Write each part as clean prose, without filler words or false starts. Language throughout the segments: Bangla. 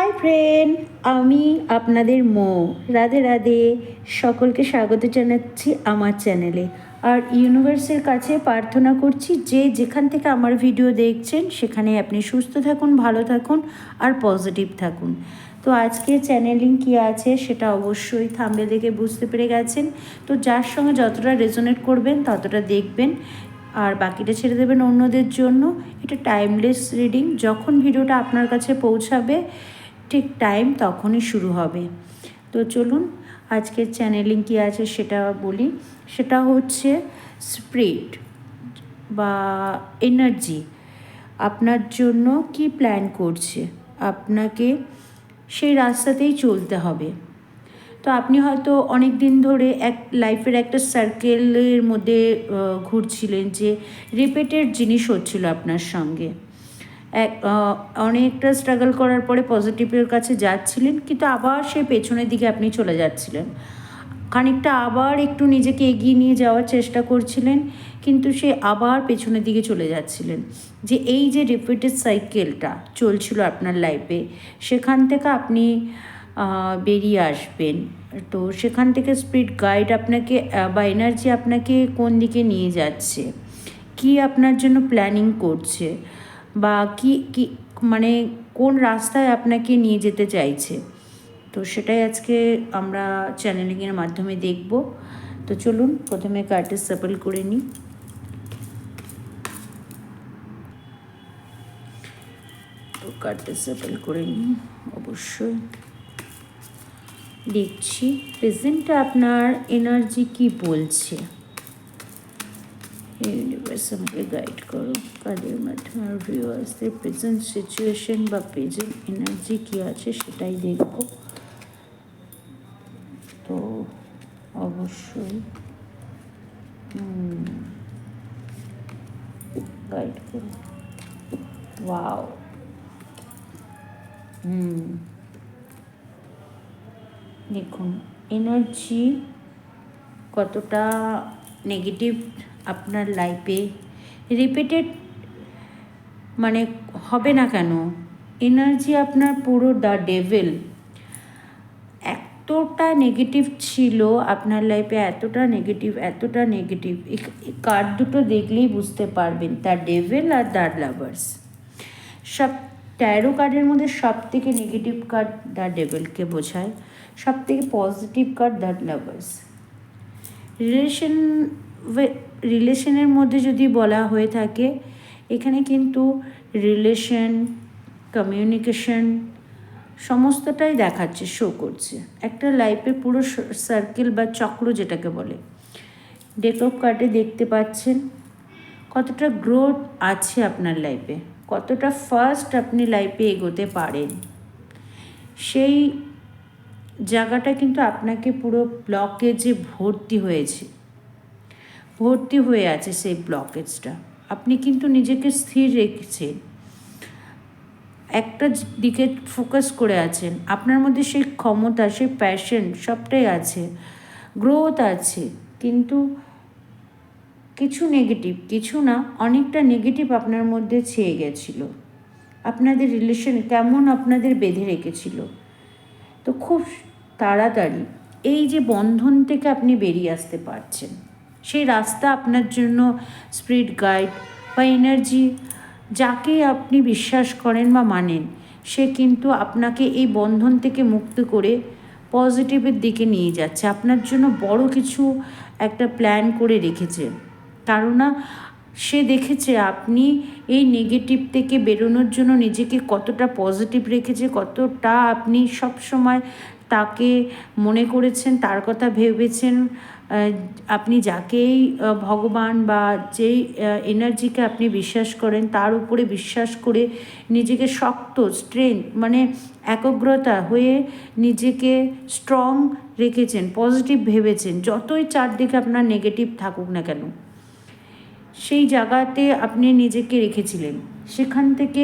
হাই ফ্রেন্ড, আমি আপনাদের রাধে রাধে। সকলকে স্বাগত জানাচ্ছি আমার চ্যানেলে। আর ইউনিভার্সের কাছে প্রার্থনা করছি যে যেখান থেকে আমার ভিডিও দেখছেন সেখানে আপনি সুস্থ থাকুন, ভালো থাকুন আর পজিটিভ থাকুন। তো আজকে চ্যানেলিং কী আছে সেটা অবশ্যই থাম্বনেল দেখে বুঝতে পেরে গেছেন। তো যার সঙ্গে যতটা রেজোনেট করবেন ততটা দেখবেন, আর বাকিটা ছেড়ে দেবেন অন্যদের জন্য। এটা টাইমলেস রিডিং, যখন ভিডিওটা আপনার কাছে পৌঁছাবে ঠিক টাইম তখনই শুরু হবে। তো চলুন আজকের চ্যানেলিং কী আছে সেটা বলি। সেটা হচ্ছে স্পিরিট বা এনার্জি আপনার জন্য কি প্ল্যান করছে, আপনাকে সেই রাস্তাতেই চলতে হবে। তো আপনি হয়তো অনেক দিন ধরে লাইফের একটা সার্কেলের মধ্যে ঘুরছিলেন, যে রিপিটেড জিনিস হচ্ছিল আপনার সঙ্গে। অনেকটা স্ট্রাগল করার পরে পজিটিভের কাছে যাচ্ছিলেন, কিন্তু আবার সেই পেছনের দিকে আপনি চলে যাচ্ছিলেন। খানিকটা আবার একটু নিজেকে এগিয়ে নিয়ে যাওয়ার চেষ্টা করছিলেন, কিন্তু সে আবার পেছনের দিকে চলে যাচ্ছিলেন। যে এই যে রিপিটেড সাইকেলটা চলছিল আপনার লাইফে, সেখান থেকে আপনি বেরিয়ে আসবেন। তো সেখান থেকে স্পিরিট গাইড আপনাকে বা এনার্জি আপনাকে কোন দিকে নিয়ে যাচ্ছে, কি আপনার জন্য প্ল্যানিং করছে, বা কি মানে কোন রাস্তায় আপনাকে নিয়ে যেতে চাইছে, তো সেটাই আজকে আমরা চ্যানেলিংয়ের মাধ্যমে দেখব। তো চলুন প্রথমে কার্ডটা সাফল করে নিই। তো কার্ডটা সাফল করে নিই, অবশ্যই দেখছি প্রেজেন্টে আপনার এনার্জি কি বলছে। ইউনিভার্স আমাকে গাইড করো, কার্ডের মাধ্যমে আর ভিউয়ার্সদের প্রেজেন্ট সিচুয়েশন বা প্রেজেন্ট এনার্জি কী আছে সেটাই দেখব। তো অবশ্যই গাইড করো। ওয়াও, দেখুন এনার্জি কতটা নেগেটিভ আপনার লাইফে রিপিটেড মানে হবে না কেন। এনার্জি আপনার পুরো দ্য ডেভিল এতটা নেগেটিভ ছিল আপনার লাইফে, এতটা নেগেটিভ। এই কার্ড দুটো দেখলেই বুঝতে পারবেন, the devil are the lovers. সব 13 কার্ডের মধ্যে সব থেকে নেগেটিভ কার্ড দ্য ডেভিলকে বোঝায়, সব থেকে পজিটিভ কার্ড দ্য লাভার্স। রিলেশনের মধ্যে যদি বলা হয়ে থাকে, এখানে কিন্তু রিলেশন, কমিউনিকেশন সমস্তটাই দেখাচ্ছে, শো করছে একটা লাইফে পুরো সার্কেল বা চক্র যেটাকে বলে। ডেক অফ কার্ডে দেখতে পাচ্ছেন কতটা গ্রোথ আছে আপনার লাইফে, কতটা ফার্স্ট আপনি লাইফে এগোতে পারেন। সেই জায়গাটা কিন্তু আপনাকে পুরো ব্লকেজে ভর্তি হয়ে আছে। সেই ব্লকেজটা আপনি কিন্তু নিজেকে স্থির রেখেছেন, একটা দিকে ফোকাস করে আছেন। আপনার মধ্যে সেই ক্ষমতা, সেই প্যাশন সবটাই আছে, গ্রোথ আছে, কিন্তু কিছু নেগেটিভ, কিছু না অনেকটা নেগেটিভ আপনার মধ্যে ছেয়ে গেছিল। আপনাদের রিলেশন কেমন আপনাদের বেঁধে রেখেছিল। তো খুব তাড়াতাড়ি এই যে বন্ধন থেকে আপনি বেরিয়ে আসতে পারছেন, সেই রাস্তা আপনার জন্য স্পিরিট গাইড বা এনার্জি, যাকে আপনি বিশ্বাস করেন বা মানেন, সে কিন্তু আপনাকে এই বন্ধন থেকে মুক্ত করে পজিটিভের দিকে নিয়ে যাচ্ছে। আপনার জন্য বড় কিছু একটা প্ল্যান করে রেখেছে, কারণ সে দেখেছে আপনি এই নেগেটিভ থেকে বেরোনোর জন্য নিজেকে কতটা পজিটিভ রেখেছে, কতটা আপনি সব সময় তাকে মনে করেছেন, তার কথা ভেবেছেন। আপনি যাকেই ভগবান বা যেই এনার্জিকে আপনি বিশ্বাস করেন তার উপরে বিশ্বাস করে নিজেকে শক্ত স্ট্রেংথ মানে একগ্রতা হয়ে নিজেকে স্ট্রং রেখেছেন, পজিটিভ ভেবেছেন। যতই চারদিকে আপনার নেগেটিভ থাকুক না কেন, সেই জায়গাতে আপনি নিজেকে রেখেছিলেন, সেখান থেকে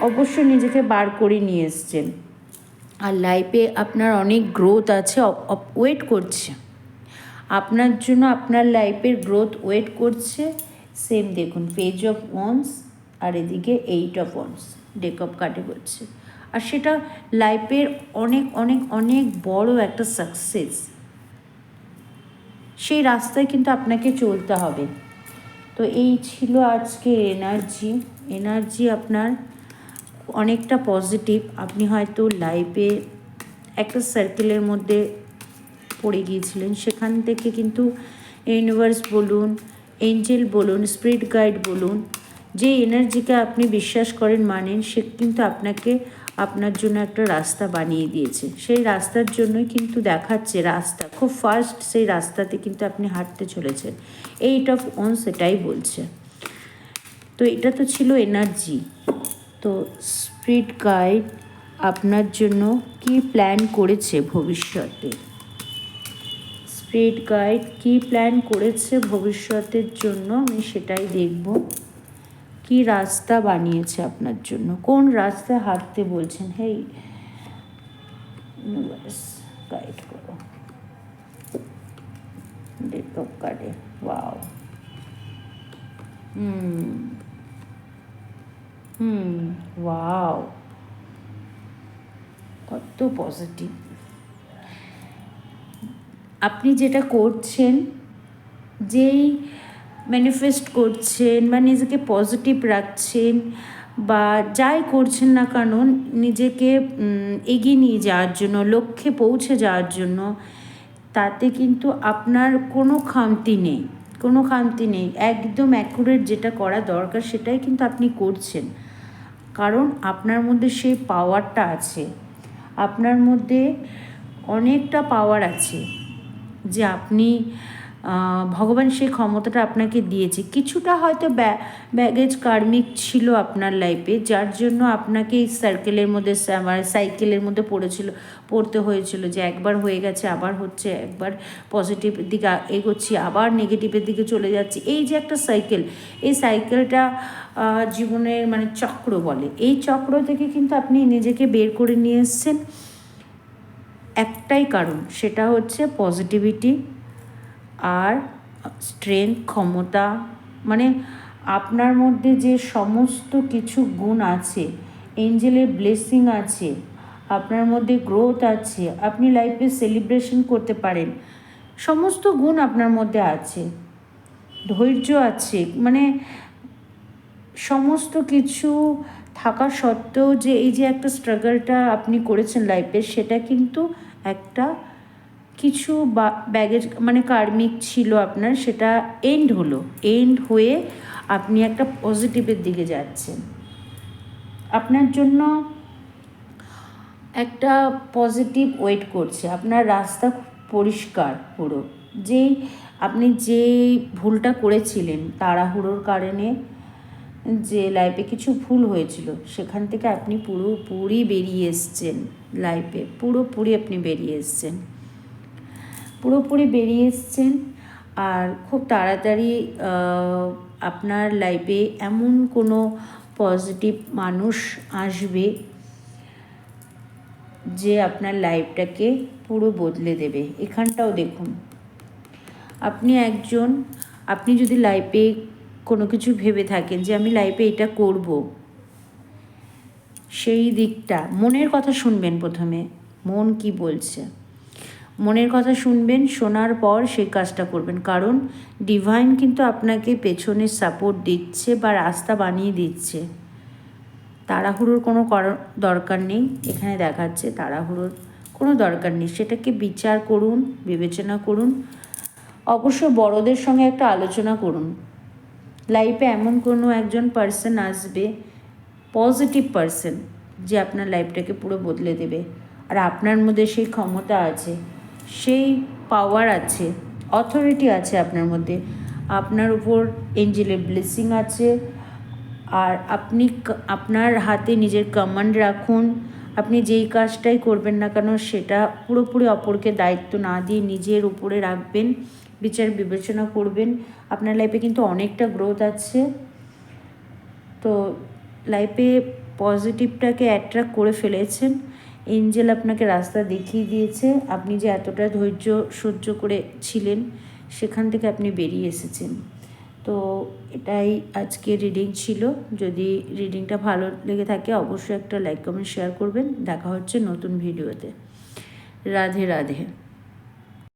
অবশ্যই নিজেকে বার করে নিয়ে এসছেন। আর লাইফে আপনার অনেক গ্রোথ আছে, ওয়েট করছে আপনার জন্য। আপনার লাইফের গ্রোথ ওয়েট করছে। সেম দেখুন, পেজ অফ ওয়ান্স আর এদিকে 8 অফ ওয়ান্স ডেক অফ কার্ডে বলছে আর সেটা লাইফের অনেক অনেক অনেক বড় একটা সাকসেস। সেই রাস্তায় কিন্তু আপনাকে চলতে হবে। তো এই ছিল আজকে এনার্জি আপনার অনেকটা পজিটিভ। আপনি হয়তো লাইফে একটা সার্কেলের মধ্যে পড়ে গিয়েছিলেন, সেখান থেকে কিন্তু ইউনিভার্স বলুন, এঞ্জেল বলুন, স্পিরিট গাইড বলুন, যে এনার্জিকে আপনি বিশ্বাস করেন, মানেন, সে কিন্তু আপনাকে আপনার জন্য একটা রাস্তা বানিয়ে দিয়েছে। সেই রাস্তার জন্যই কিন্তু দেখাচ্ছে রাস্তা খুব ফাস্ট, সেই রাস্তাতে কিন্তু আপনি হাঁটতে চলেছেন। 8 অফ ওয়ান্স সেটাই বলছে। তো এটা তো ছিল এনার্জি। তো স্পিরিট গাইড আপনার জন্য কি প্ল্যান করেছে ভবিষ্যতে, স্পিরিট গাইড কী প্ল্যান করেছে ভবিষ্যতের জন্য, আমি সেটাই দেখব। কি রাস্তা বানিয়েছে আপনার জন্য, কোন রাস্তায় হাঁটতে বলছেন। হেই ইউনিভার্স গাইড করো। ডেট অফ কার্ডে ওয়াও, ওয়াও, কত পজিটিভ। আপনি যেটা করছেন, যেই ম্যানিফেস্ট করছেন বা নিজেকে পজিটিভ রাখছেন বা যাই করছেন না কেন, নিজেকে এগিয়ে নিয়ে যাওয়ার জন্য, লক্ষ্যে পৌঁছে যাওয়ার জন্য, তাতে কিন্তু আপনার কোনো খামতি নেই, কোনো খামতি নেই। একদম অ্যাকুরেট যেটা করা দরকার সেটাই কিন্তু আপনি করছেন। কারণ আপনার মধ্যে সেই পাওয়ারটা আছে, আপনার মধ্যে অনেকটা পাওয়ার আছে, যে আপনি ভগবান সেই ক্ষমতাটা আপনাকে দিয়েছে। কিছুটা হয়তো ব্যাগেজ কার্মিক ছিল আপনার লাইফে, যার জন্য আপনাকে এই সার্কেলের মধ্যে, সাইকেলের মধ্যে পড়তে হয়েছিল, যে একবার হয়ে গেছে আবার হচ্ছে, একবার পজিটিভের দিকে এগোচ্ছি আবার নেগেটিভের দিকে চলে যাচ্ছি। এই যে একটা সাইকেল, এই সাইকেলটা জীবনের মানে চক্র বলে। এই চক্র থেকে কিন্তু আপনি নিজেকে বের করে নিয়ে এসছেন একটাই কারণ, সেটা হচ্ছে পজিটিভিটি আর স্ট্রেংথ, ক্ষমতা। মানে আপনার মধ্যে যে সমস্ত কিছু গুণ আছে, এঞ্জেলের ব্লেসিং আছে, আপনার মধ্যে গ্রোথ আছে, আপনি লাইফে সেলিব্রেশন করতে পারেন, সমস্ত গুণ আপনার মধ্যে আছে, ধৈর্য আছে, মানে সমস্ত কিছু থাকা সত্ত্বেও যে এই যে একটা স্ট্রাগলটা আপনি করেছেন লাইফে, সেটা কিন্তু একটা কিছু ব্যাগেজ মানে কার্মিক ছিল আপনার, সেটা এন্ড হয়ে আপনি একটা পজিটিভের দিকে যাচ্ছেন। আপনার জন্য একটা পজিটিভ ওয়েট করছে, আপনার রাস্তা পরিষ্কার পুরো। যেই আপনি যে ভুলটা করেছিলেন তাড়াহুড়োর কারণে, যে লাইফে কিছু ভুল হয়েছিল, সেখান থেকে আপনি পুরোপুরি বেরিয়ে এসছেন, লাইফে পুরোপুরি আপনি বেরিয়ে এসছেন, পুরোপুরি বেরিয়ে এসছেন। আর খুব তাড়াতাড়ি আপনার লাইফে এমন কোনো পজিটিভ মানুষ আসবে যে আপনার লাইফটাকে পুরো বদলে দেবে। এখানটাও দেখুন, আপনি যদি লাইফে কোনো কিছু ভেবে থাকেন যে আমি লাইফে এটা করব, সেই দিকটা মনের কথা শুনবেন। প্রথমে মন কি বলছে, মনের কথা শুনবেন, শোনার পর সেই কাজটা করবেন। কারণ ডিভাইন কিন্তু আপনাকে পেছনে সাপোর্ট দিচ্ছে বা রাস্তা বানিয়ে দিচ্ছে। তাড়াহুড়োর কোনো দরকার নেই, এখানে দেখাচ্ছে তাড়াহুড়োর কোনো দরকার নেই। সেটাকে বিচার করুন, বিবেচনা করুন, অবশ্য বড়দের সঙ্গে একটা আলোচনা করুন। লাইফে এমন কোনো একজন পার্সন আসবে, পজিটিভ পার্সন, যে আপনার লাইফটাকে পুরো বদলে দেবে। আর আপনার মধ্যে সেই ক্ষমতা আছে, সেই পাওয়ার আছে, অথরিটি আছে আপনার মধ্যে, আপনার উপর এঞ্জেলের ব্লেসিং আছে। আর আপনি আপনার হাতে নিজের কমান্ড রাখুন। আপনি যেই কাজটাই করবেন না কেন, সেটা পুরোপুরি অপরকে দায়িত্ব না দিয়ে নিজের উপরে রাখবেন, বিচার বিবেচনা করবেন। আপনার লাইফে কিন্তু অনেকটা গ্রোথ আছে। তো লাইফে পজিটিভটাকে অ্যাট্রাক্ট করে ফেলেছেন, এঞ্জেল আপনাকে রাস্তা দেখিয়ে দিয়েছে। আপনি যে এতটা ধৈর্য সহ্য করে ছিলেন, সেখান থেকে আপনি বেরিয়ে এসেছেন। তো এটাই আজকে রিডিং ছিল। যদি রিডিংটা ভালো লেগে থাকে অবশ্যই একটা লাইক কমেন্ট শেয়ার করবেন। দেখা হচ্ছে নতুন ভিডিওতে। রাধে রাধে।